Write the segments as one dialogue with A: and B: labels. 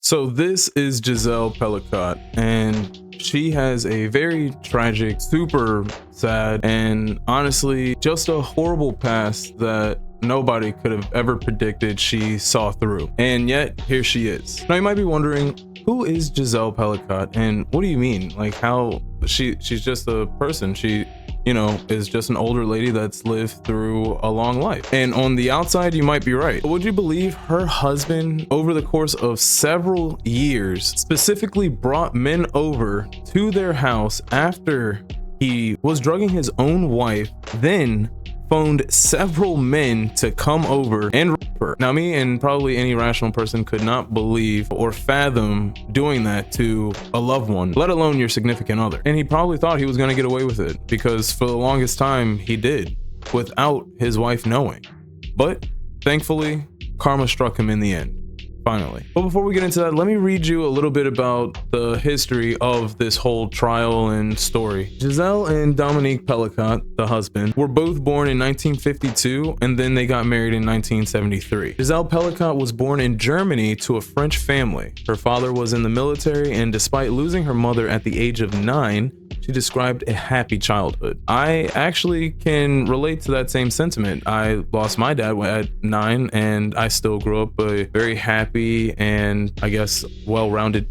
A: So this is Giselle Pelicott, and she has a very tragic, super sad, and honestly, just a horrible past that nobody could have ever predicted she saw through. And yet, here she is. Now you might be wondering, who is Giselle Pelicott, and what do you mean? Like how she's just a person. She, you know, is just an older lady that's lived through a long life. And on the outside, you might be right. But would you believe her husband, over the course of several years, specifically brought men over to their house after he was drugging his own wife, then phoned several men to come over and rape her. Now, me and probably any rational person could not believe or fathom doing that to a loved one, let alone your significant other. And he probably thought he was going to get away with it because for the longest time he did, without his wife knowing. But thankfully, karma struck him in the end. Finally. But before we get into that, let me read you a little bit about the history of this whole trial and story. Giselle and Dominique Pelicott, the husband, were both born in 1952, and then they got married in 1973. Giselle Pelicott was born in Germany to a French family. Her father was in the military, and despite losing her mother at the age of 9, she described a happy childhood. I actually can relate to that same sentiment. I lost my dad at 9, and I still grew up a very happy and I guess well-rounded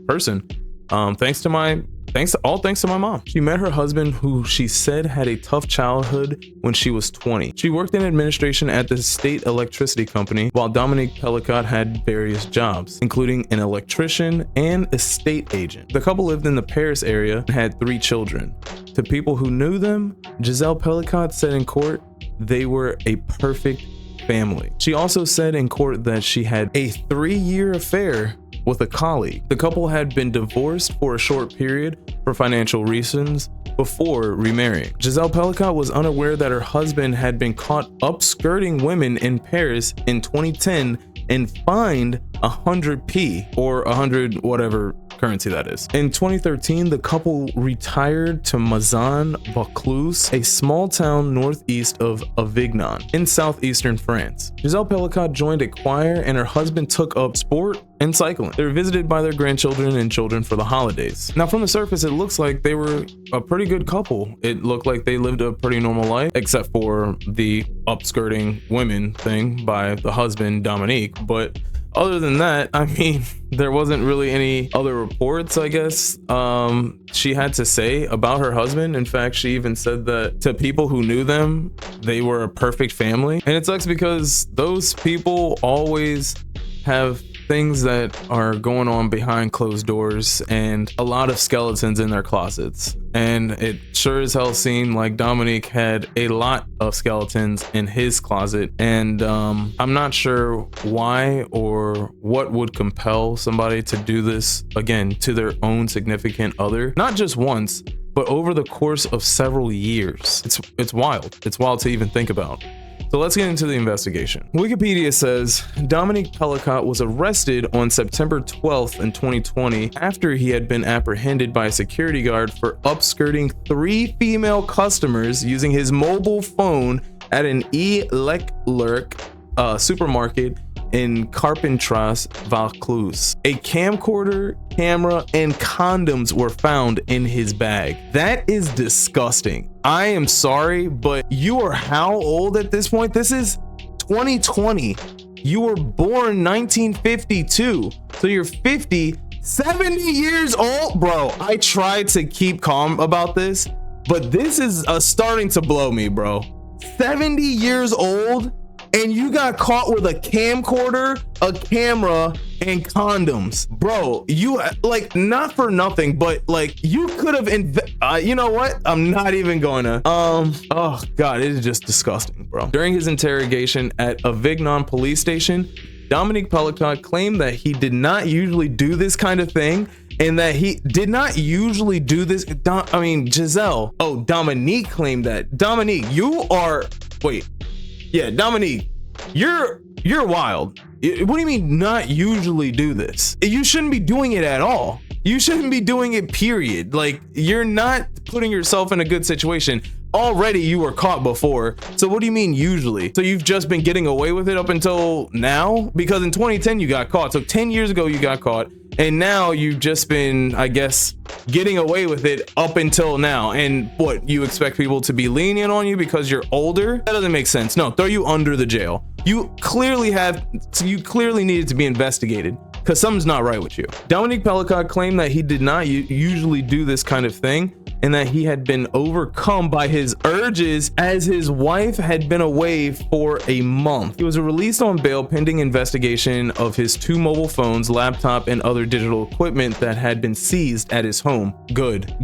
A: person. Thanks to my mom. She met her husband, who she said had a tough childhood, when she was 20. She worked in administration at the state electricity company, while Dominique Pelicott had various jobs, including an electrician and estate agent. The couple lived in the Paris area and had 3 children. To people who knew them, Giselle Pelicott said in court, they were a perfect family. She also said in court that she had a 3-year affair with a colleague. The couple had been divorced for a short period for financial reasons before remarrying. Giselle Pelicott was unaware that her husband had been caught upskirting women in Paris in 2010 and fined 100p, or 100 whatever currency that is. In 2013, the couple retired to Mazan Vaucluse, a small town northeast of Avignon in southeastern France. Giselle Pelicott joined a choir, and her husband took up sport and cycling. They were visited by their grandchildren and children for the holidays. Now, from the surface, it looks like they were a pretty good couple. It looked like they lived a pretty normal life, except for the upskirting women thing by the husband, Dominique. But other than that, I mean, there wasn't really any other reports, I guess, she had to say about her husband. In fact, she even said that to people who knew them, they were a perfect family. And it sucks because those people always have things that are going on behind closed doors and a lot of skeletons in their closets. And it sure as hell seemed like Dominique had a lot of skeletons in his closet. And I'm not sure why or what would compel somebody to do this again to their own significant other, not just once, but over the course of several years. It's wild. It's wild to even think about. So let's get into the investigation. Wikipedia says Dominique Pelicott was arrested on September 12th in 2020 after he had been apprehended by a security guard for upskirting 3 female customers using his mobile phone at an Leclerc supermarket in Carpentras, Vaucluse. A camcorder, camera, and condoms were found in his bag. That is disgusting. I am sorry, but you are how old at this point? This is 2020. You were born 1952, so you're 50, 70 years old. Bro, I tried to keep calm about this, but this is starting to blow me, bro. 70 years old? And you got caught with a camcorder, a camera, and condoms. Bro, you, like, not for nothing, but like, you could have you know what? I'm not even gonna. Oh God, it is just disgusting, bro. During his interrogation at Avignon police station, Dominique Pelicott claimed that he did not usually do this kind of thing, and that he did not usually do this. Dominique claimed that. Dominique, Dominique, you're wild. What do you mean not usually do this? You shouldn't be doing it at all. You shouldn't be doing it, period. Like, you're not putting yourself in a good situation. already you were caught before. So what do you mean usually? So you've just been getting away with it up until now? Because in 2010 you got caught. So 10 years ago you got caught. And now you've just been, I guess, getting away with it up until now. And what, you expect people to be lenient on you because you're older? That doesn't make sense. No, throw you under the jail. You clearly needed to be investigated because something's not right with you. Dominique Pelicot claimed that he did not usually do this kind of thing and that he had been overcome by his urges as his wife had been away for a month. He was released on bail pending investigation of his 2 mobile phones, laptop, and other digital equipment that had been seized at his home. Good.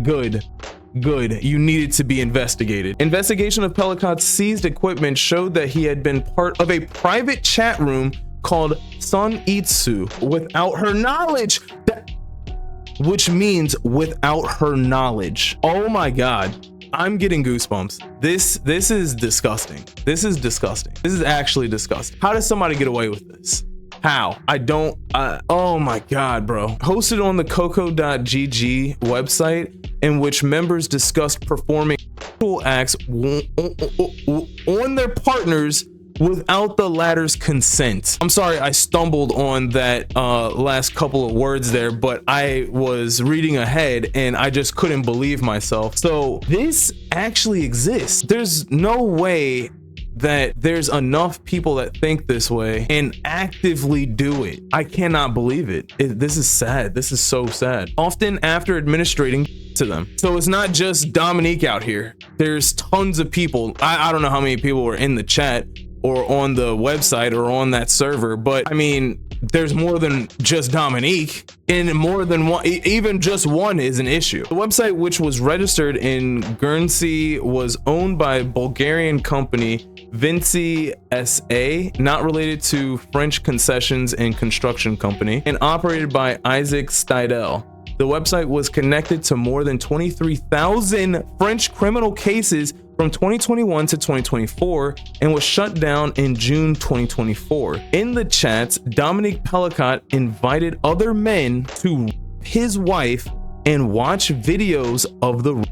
A: You needed to be investigated. Investigation of Pelicot's seized equipment showed that he had been part of a private chat room called Sunitsu without her knowledge. Which means without her knowledge. Oh my God. I'm getting goosebumps. This is disgusting. This is disgusting. This is actually disgusting. How does somebody get away with this? How? Oh my God, bro. Hosted on the coco.gg website, in which members discussed performing sexual acts on their partners without the latter's consent. I'm sorry, I stumbled on that last couple of words there, but I was reading ahead and I just couldn't believe myself. So this actually exists. There's no way that there's enough people that think this way and actively do it. I cannot believe it. This is sad. This is so sad. Often after administrating to them. So it's not just Dominique out here. There's tons of people. I don't know how many people were in the chat or on the website or on that server, but I mean, there's more than just Dominique, and more than one, even just one is an issue. The website, which was registered in Guernsey, was owned by Bulgarian company Vinci SA, not related to French Concessions and Construction Company, and operated by Isaac Stidel. The website was connected to more than 23,000 French criminal cases from 2021 to 2024 and was shut down in June 2024. In the chats, Dominique Pelicot invited other men to his wife and watch videos of the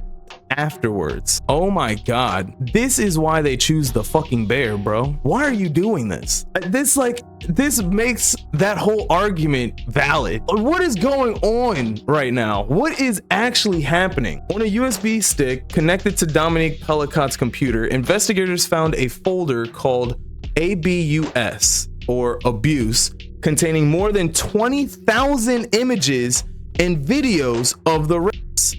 A: afterwards. Oh my God. This is why they choose the fucking bear, bro. Why are you doing this? This makes that whole argument valid. What is going on right now? What is actually happening? On a USB stick connected to Dominique Pelicot's computer, investigators found a folder called ABUS, or abuse, containing more than 20,000 images and videos of the rapes.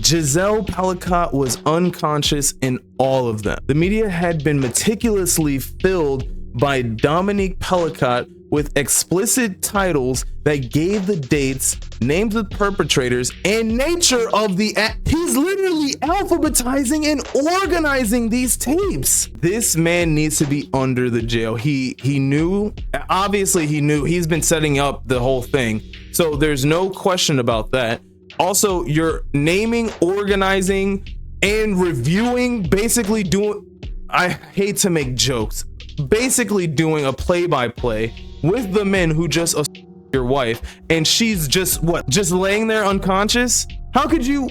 A: Giselle Pelicot was unconscious in all of them. The media had been meticulously filled by Dominique Pelicot with explicit titles that gave the dates, names of perpetrators, and nature of the act. He's literally alphabetizing and organizing these tapes. This man needs to be under the jail. He knew, obviously he knew. He's been setting up the whole thing. So there's no question about that. Also, you're naming, organizing, and reviewing, basically doing, I hate to make jokes, basically doing a play-by-play with the men who just assaulted your wife, and she's just just laying there unconscious? How could you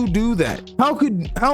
A: do that? How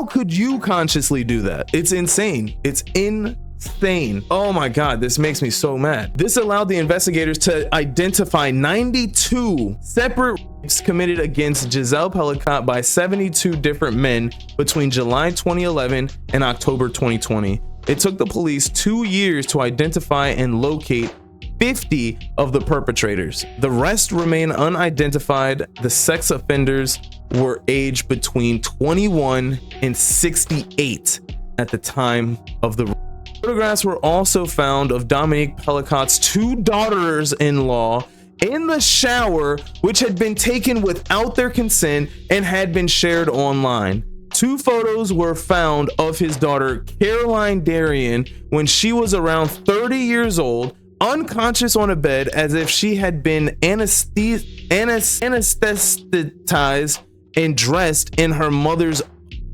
A: could you consciously do that? It's insane. It's insane. Oh my God, this makes me so mad. This allowed the investigators to identify 92 separate rapes committed against Giselle Pelicot by 72 different men between July 2011 and October 2020. It took the police 2 years to identify and locate 50 of the perpetrators. The rest remain unidentified. The sex offenders were aged between 21 and 68 at the time of the photographs were also found of Dominique Pelicot's 2 daughters-in-law in the shower, which had been taken without their consent and had been shared online. 2 photos were found of his daughter, Caroline Darien, when she was around 30 years old, unconscious on a bed as if she had been anesthetized and dressed in her mother's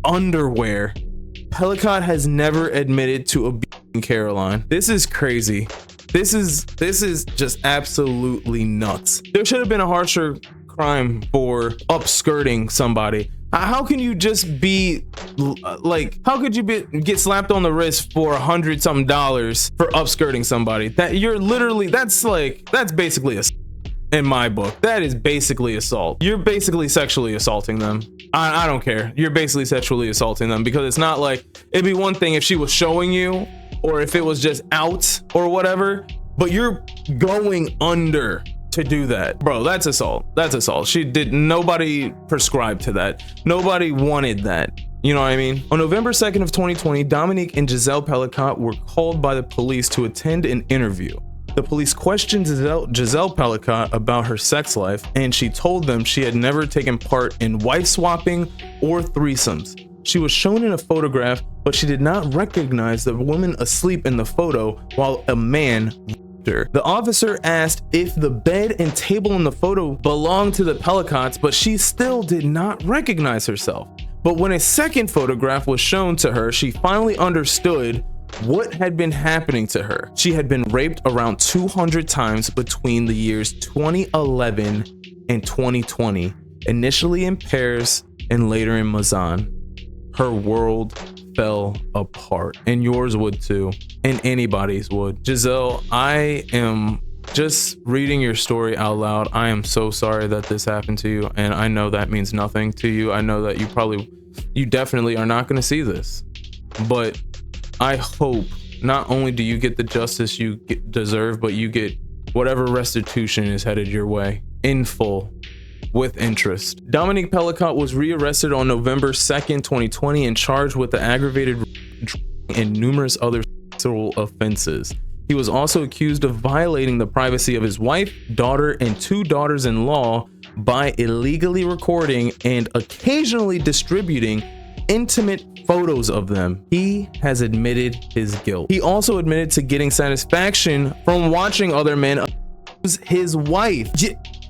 A: underwear. Pelicot has never admitted to abusing Caroline. This is crazy. This is just absolutely nuts. There should have been a harsher crime for upskirting somebody. How can you just be like, how could you get slapped on the wrist for $100-something for upskirting somebody? That you're literally, that's basically in my book. That is basically assault. You're basically sexually assaulting them. I don't care. You're basically sexually assaulting them, because it's not like, it'd be one thing if she was showing you or if it was just out or whatever, but you're going under to do that, bro. That's assault. That's assault. Nobody prescribed to that. Nobody wanted that. You know what I mean? On November 2nd of 2020, Dominique and Giselle Pelicot were called by the police to attend an interview. The police questioned Giselle Pelicot about her sex life, and she told them she had never taken part in wife swapping or threesomes. She was shown in a photograph, but she did not recognize the woman asleep in the photo while a man raped her. The officer asked if the bed and table in the photo belonged to the Pelicots, but she still did not recognize herself. But when a second photograph was shown to her, she finally understood what had been happening to her. She had been raped around 200 times between the years 2011 and 2020, initially in Paris and later in Mazan. Her world fell apart, and yours would too, and anybody's would. Giselle, I am just reading your story out loud. I am so sorry that this happened to you, and I know that means nothing to you. I know that you definitely are not going to see this, but I hope not only do you get the justice you deserve, but you get whatever restitution is headed your way in full, with interest. Dominique Pelicot was rearrested on November 2nd, 2020 and charged with the aggravated and numerous other sexual offenses. He was also accused of violating the privacy of his wife, daughter, and 2 daughters-in-law by illegally recording and occasionally distributing intimate photos of them. He has admitted his guilt. He also admitted to getting satisfaction from watching other men abuse his wife.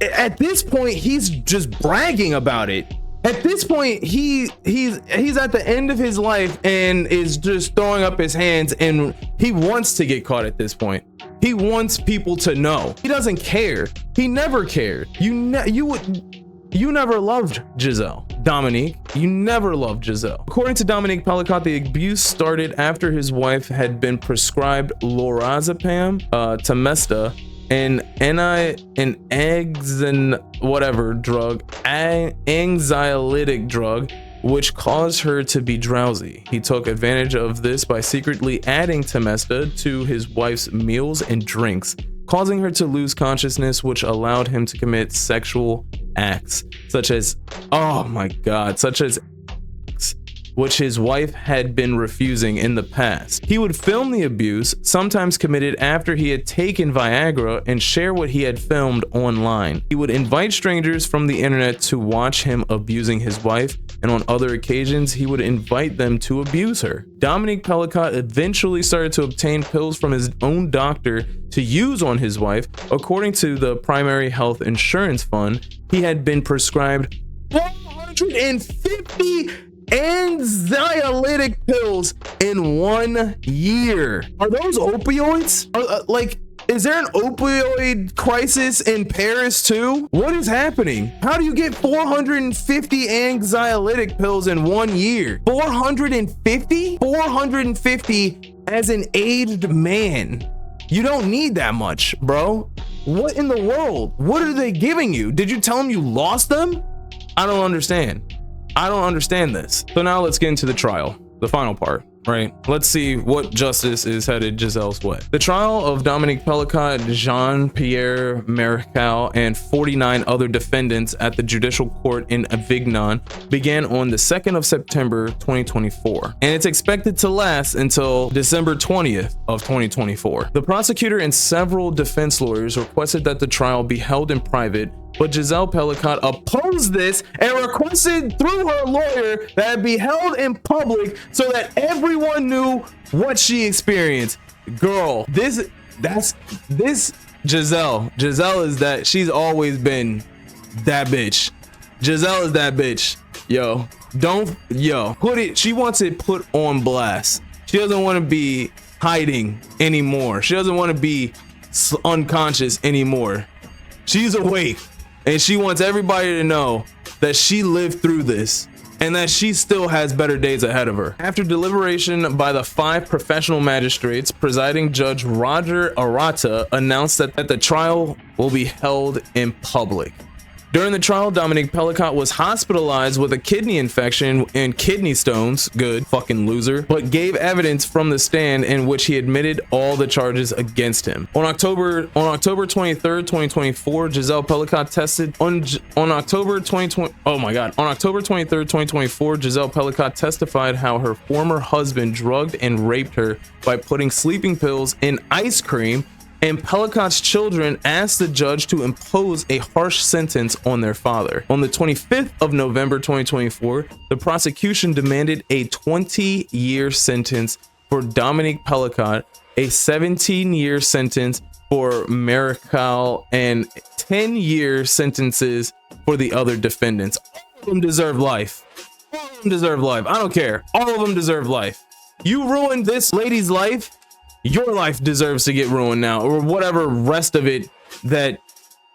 A: At this point, he's just bragging about it. At this point, he's at the end of his life and is just throwing up his hands, and he wants to get caught at this point. He wants people to know. He doesn't care. He never cared. You never loved Giselle. Dominique, you never loved Giselle. According to Dominique Pelicot, the abuse started after his wife had been prescribed lorazepam, Temesta, an anxiolytic drug, which caused her to be drowsy. He took advantage of this by secretly adding Temesta to his wife's meals and drinks, causing her to lose consciousness, which allowed him to commit sexual acts such as which his wife had been refusing in the past. He would film the abuse, sometimes committed after he had taken Viagra, and share what he had filmed online. He would invite strangers from the internet to watch him abusing his wife, and on other occasions, he would invite them to abuse her. Dominique Pelicot eventually started to obtain pills from his own doctor to use on his wife. According to the Primary Health Insurance Fund, he had been prescribed 450 anxiolytic pills in 1 year. Are those opioids? Is there an opioid crisis in Paris too? What is happening? How do you get 450 anxiolytic pills in 1 year? 450? 450 as an aged man. You don't need that much, bro. What in the world? What are they giving you? Did you tell them you lost them? I don't understand. I don't understand this. So now let's get into the trial, the final part, right? Let's see what justice is headed Giselle's way. The trial of Dominique Pelicot, Jean-Pierre Marechal, and 49 other defendants at the judicial court in Avignon began on the 2nd of September 2024, and it's expected to last until December 20th of 2024. The prosecutor and several defense lawyers requested that the trial be held in private, but Giselle Pelicot opposed this and requested through her lawyer that it be held in public so that everyone knew what she experienced. Girl, this Giselle is that, she's always been that bitch. Giselle is that bitch. She wants it put on blast. She doesn't want to be hiding anymore. She doesn't want to be unconscious anymore. She's awake. And she wants everybody to know that she lived through this, and and that she still has better days ahead of her. After deliberation by the 5 professional magistrates, presiding Judge Roger Arata announced that the trial will be held in public. During the trial, Dominique Pellicott was hospitalized with a kidney infection and kidney stones, good fucking loser, but gave evidence from the stand in which he admitted all the charges against him. On October 23rd, 2024, Giselle Pellicott tested on October 23rd, 2024, Giselle Pellicott testified how her former husband drugged and raped her by putting sleeping pills in ice cream, and Pellicott's children asked the judge to impose a harsh sentence on their father. On the 25th of November 2024, the prosecution demanded a 20-year sentence for Dominique Pellicott, a 17-year sentence for Marical, and 10-year sentences for the other defendants. All of them deserve life. All of them deserve life. I don't care. All of them deserve life. You ruined this lady's life. Your life deserves to get ruined now, or whatever rest of it that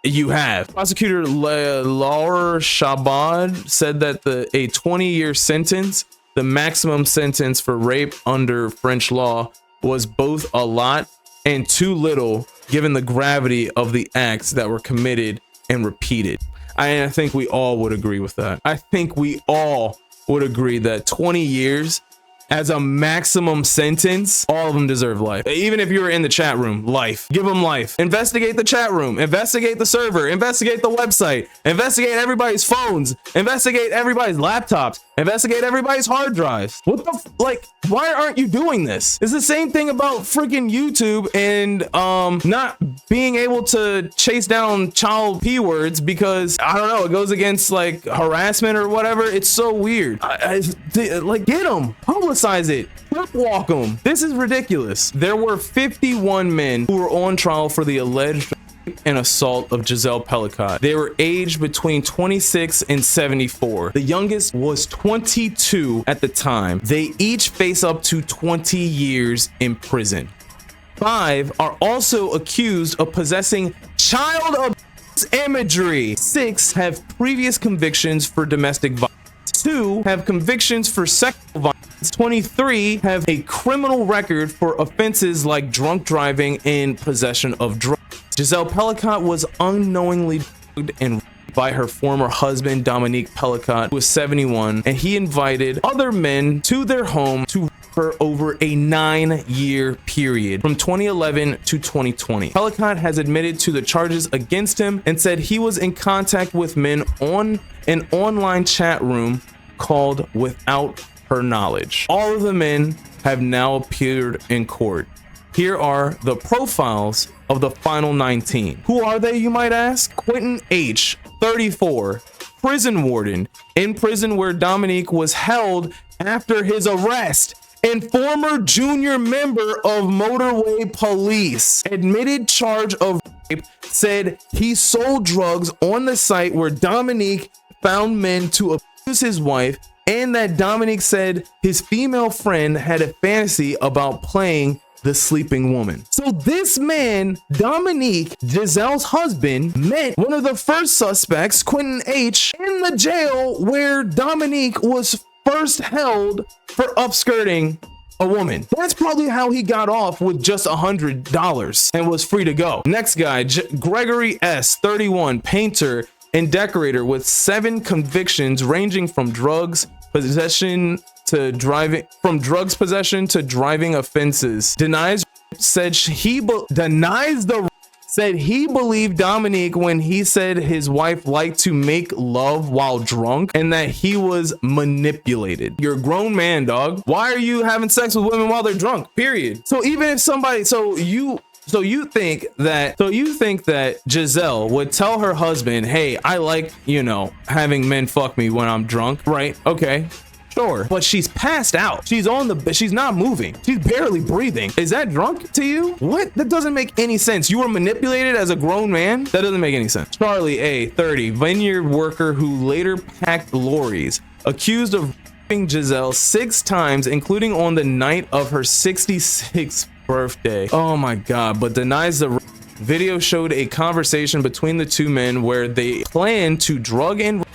A: you have. Prosecutor Laura Chabad said that a 20-year sentence, the maximum sentence for rape under French law, was both a lot and too little given the gravity of the acts that were committed and repeated. I think we all would agree with that. I think we all would agree that 20 years as a maximum sentence, all of them deserve life. Even if you were in the chat room, life. Give them life. Investigate the chat room. Investigate the server. Investigate the website. Investigate everybody's phones. Investigate everybody's laptops. Investigate everybody's hard drives. What the like, why aren't you doing this? It's the same thing about freaking YouTube and not being able to chase down child P words because, I don't know, it goes against like harassment or whatever. It's so weird. Like, get them. Publicize it. Flip walk them. This is ridiculous. There were 51 men who were on trial for the alleged and assault of Giselle Pellicott. They were aged between 26 and 74. The youngest was 22 at the time. They each face up to 20 years in prison. 5 are also accused of possessing child abuse imagery. 6 have previous convictions for domestic violence. 2 have convictions for sexual violence. 23 have a criminal record for offenses like drunk driving and possession of drugs. Giselle Pellicott was unknowingly drugged and raped by her former husband, Dominique Pellicott, who was 71, and he invited other men to their home to rape her over a 9-year period from 2011 to 2020. Pellicott has admitted to the charges against him and said he was in contact with men on an online chat room called without her knowledge. All of the men have now appeared in court. Here are the profiles of the final 19. Who are they, you might ask? Quentin H., 34, prison warden in prison where Dominique was held after his arrest, and former junior member of motorway police. Admitted charge of rape, said he sold drugs on the site where Dominique found men to abuse his wife, and that Dominique said his female friend had a fantasy about playing the sleeping woman. So this man, Dominique, Giselle's husband, met one of the first suspects, Quentin H., in the jail where Dominique was first held for upskirting a woman. That's probably how he got off with just $100 and was free to go. Next guy, Gregory S., 31, painter and decorator with 7 convictions ranging from drugs possession to driving offenses. Said he believed Dominique when he said his wife liked to make love while drunk and that he was manipulated. You're a grown man, dog. Why are you having sex with women while they're drunk? Period. So even if somebody, so you think that Giselle would tell her husband, hey, I like, having men fuck me when I'm drunk, right? Okay, sure. But she's passed out. She's not moving. She's barely breathing. Is that drunk to you? What? That doesn't make any sense. You were manipulated as a grown man? That doesn't make any sense. Charlie A., 30, vineyard worker who later packed lorries, accused of raping Giselle 6 times, including on the night of her 66th birthday. Oh my God, but denies the video. Showed a conversation between the two men where they planned to drug and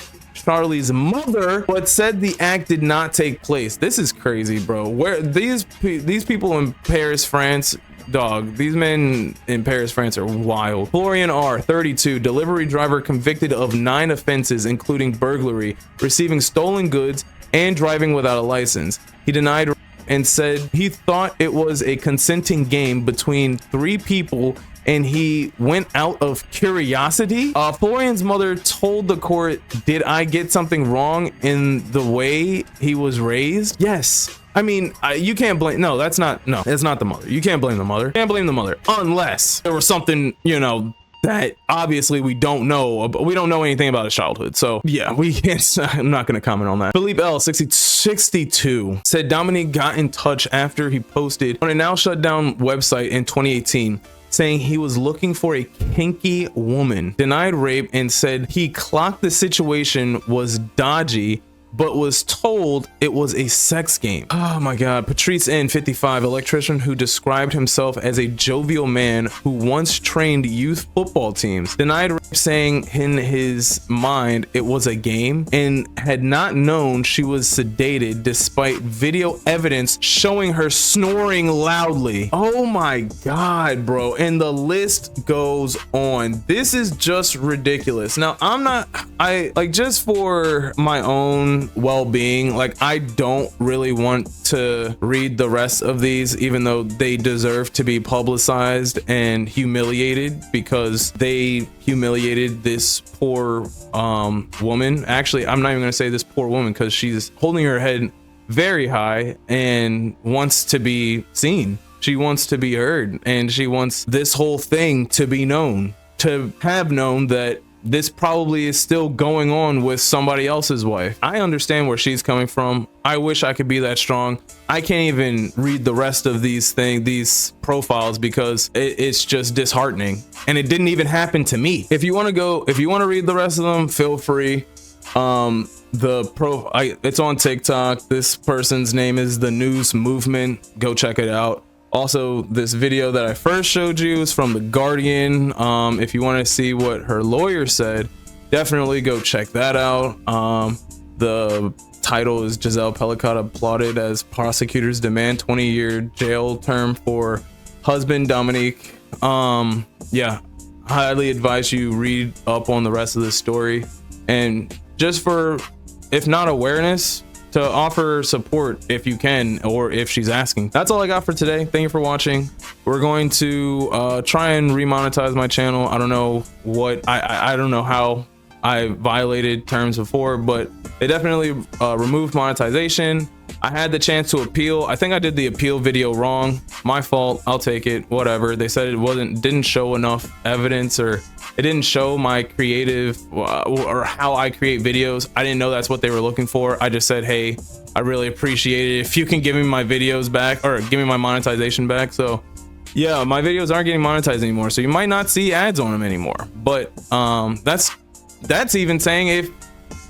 A: Charlie's mother, but said the act did not take place. This is crazy, bro. Where these people in Paris, France, dog, these men in Paris, France are wild. Florian R, 32, delivery driver convicted of 9 offenses, including burglary, receiving stolen goods, and driving without a license. He denied and said he thought it was a consenting game between 3 people and he went out of curiosity. Florian's mother told the court, "Did I get something wrong in the way he was raised?" Yes. I mean, you can't blame, no, it's not the mother. You can't blame the mother. You can't blame the mother unless there was something, you know, that obviously we don't know. We don't know anything about his childhood. So yeah, we can't, I'm not going to comment on that. Philippe L, 62, said Dominique got in touch after he posted on a now shut down website in 2018, saying he was looking for a kinky woman, denied rape, and said he clocked the situation was dodgy, but was told it was a sex game. Oh my God. Patrice N, 55, electrician who described himself as a jovial man who once trained youth football teams, denied rape, saying in his mind it was a game and had not known she was sedated despite video evidence showing her snoring loudly. Oh my God, bro. And the list goes on. This is just ridiculous. Now, I like, just for my own well-being, like, I don't really want to read the rest of these, even though they deserve to be publicized and humiliated, because they humiliated this poor woman. Actually, I'm not even gonna say this poor woman, because she's holding her head very high and wants to be seen. She wants to be heard, and she wants this whole thing to be known, to have known that this probably is still going on with somebody else's wife. I understand where she's coming from. I wish I could be that strong. I can't even read the rest of these profiles, because it's just disheartening. And it didn't even happen to me. If you want to read the rest of them, feel free. It's on TikTok. This person's name is The News Movement. Go check it out. Also, this video that I first showed you is from The Guardian. If you want to see what her lawyer said, definitely go check that out. The title is Giselle Pellicott applauded as prosecutors demand 20-year jail term for husband Dominique. Yeah, highly advise you read up on the rest of the story, and just for, if not awareness, to offer support if you can, or if she's asking. That's all I got for today. Thank you for watching. We're going to try and remonetize my channel. I don't know what, I don't know how I violated terms before, but they definitely removed monetization. I had the chance to appeal. I think I did the appeal video wrong. My fault. I'll take it. Whatever. They said it didn't show enough evidence, or it didn't show my creative or how I create videos. I didn't know that's what they were looking for. I just said, hey, I really appreciate it if you can give me my videos back, or give me my monetization back. So yeah, my videos aren't getting monetized anymore, so you might not see ads on them anymore. But that's even saying if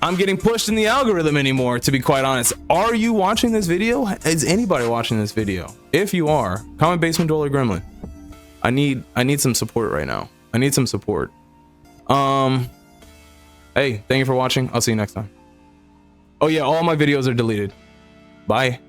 A: I'm getting pushed in the algorithm anymore, to be quite honest. Are you watching this video? Is anybody watching this video? If you are, comment basement dweller gremlin. I need some support right now. I need some support. Hey, thank you for watching. I'll see you next time. Oh yeah, all my videos are deleted. Bye.